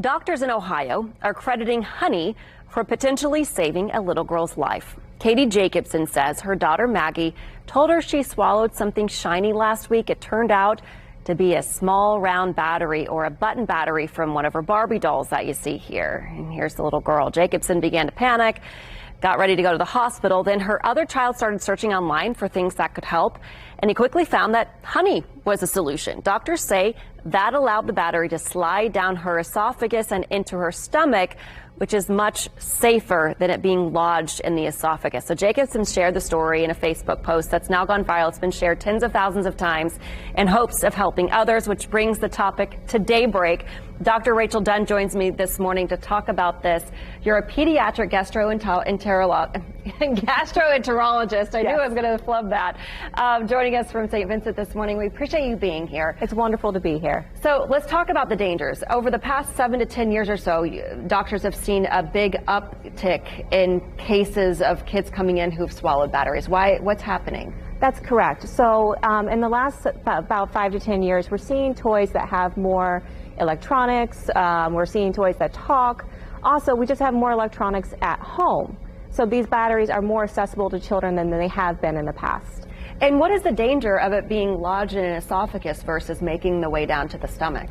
Doctors in Ohio are crediting honey for potentially saving a little girl's life. Katie Jacobson says her daughter Maggie told her she swallowed something shiny last week. It turned out to be a small round battery or a button battery from one of her Barbie dolls that you see here. And here's the little girl. Jacobson began to panic, got ready to go to the hospital. Then her other child started searching online for things that could help, and he quickly found that honey was a solution. Doctors say that allowed the battery to slide down her esophagus and into her stomach, which is much safer than it being lodged in the esophagus. So Jacobson shared the story in a Facebook post that's now gone viral. It's been shared tens of thousands of times in hopes of helping others, which brings the topic to Daybreak. Dr. Rachel Dunn joins me this morning to talk about this. You're a pediatric gastroenterologist. I knew I was going to flub that. Joining us from St. Vincent this morning. We appreciate you being here. It's wonderful to be here. So let's talk about the dangers. Over the past 7 to 10 years or so, doctors have seen a big uptick in cases of kids coming in who've swallowed batteries. Why? What's happening? That's correct. So in the last about 5 to 10 years, we're seeing toys that have more electronics. We're seeing toys that talk. Also, we just have more electronics at home. So these batteries are more accessible to children than they have been in the past. And what is the danger of it being lodged in an esophagus versus making the way down to the stomach?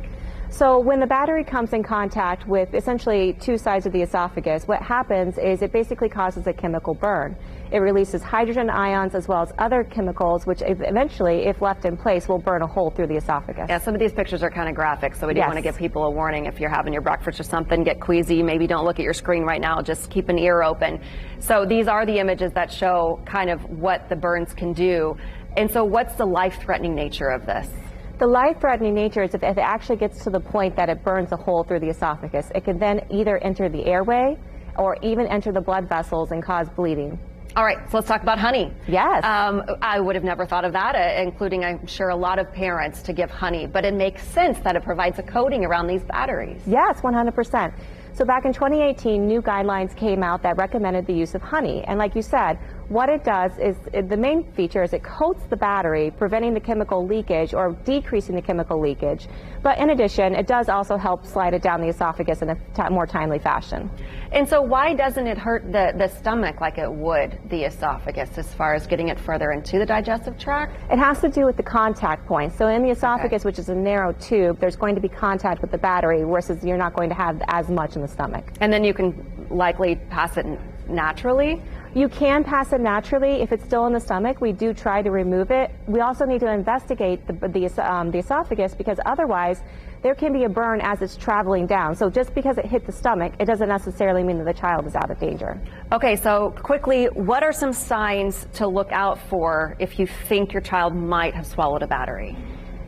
So when the battery comes in contact with essentially two sides of the esophagus, what happens is it basically causes a chemical burn. It releases hydrogen ions as well as other chemicals, which eventually, if left in place, will burn a hole through the esophagus. Yeah, some of these pictures are kind of graphic, so we do want to give people a warning. If you're having your breakfast or something, get queasy, maybe don't look at your screen right now, just keep an ear open. So these are the images that show kind of what the burns can do. And so what's the life-threatening nature of this? The life-threatening nature is if it actually gets to the point that it burns a hole through the esophagus. It can then either enter the airway or even enter the blood vessels and cause bleeding. All right, so let's talk about honey. Yes. I would have never thought of that, including, I'm sure, a lot of parents to give honey. But it makes sense that it provides a coating around these batteries. Yes, 100%. So back in 2018, new guidelines came out that recommended the use of honey. And like you said, what it does is, the main feature is it coats the battery, preventing the chemical leakage or decreasing the chemical leakage. But in addition, it does also help slide it down the esophagus in a more timely fashion. And so why doesn't it hurt the stomach like it would the esophagus as far as getting it further into the digestive tract? It has to do with the contact point. So in the esophagus, which is a narrow tube, there's going to be contact with the battery, versus you're not going to have as much in the stomach. And then you can likely pass it naturally? You can pass it naturally. If it's still in the stomach, we do try to remove it. We also need to investigate the esophagus, because otherwise there can be a burn as it's traveling down. So just because it hit the stomach, it doesn't necessarily mean that the child is out of danger. Okay, so quickly, what are some signs to look out for if you think your child might have swallowed a battery?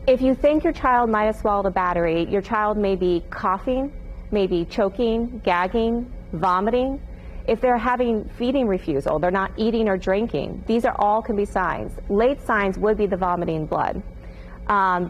If you think your child might have swallowed a battery, your child may be coughing, maybe choking, gagging, vomiting. If they're having feeding refusal, they're not eating or drinking, these are all can be signs. Late signs would be the vomiting blood.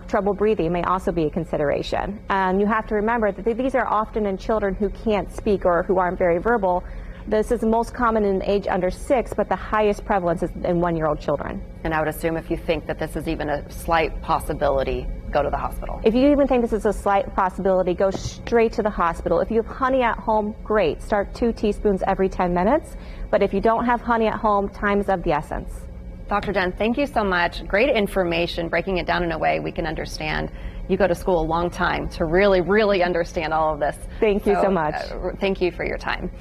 Trouble breathing may also be a consideration. And you have to remember that these are often in children who can't speak or who aren't very verbal. This is most common in age under 6, but the highest prevalence is in 1-year-old children. And I would assume if you think that this is even a slight possibility, go to the hospital. If you even think this is a slight possibility, go straight to the hospital. If you have honey at home, great. Start 2 teaspoons every 10 minutes. But if you don't have honey at home, time is of the essence. Dr. Dunn, thank you so much. Great information, breaking it down in a way we can understand. You go to school a long time to really, really understand all of this. Thank you so much. Thank you for your time.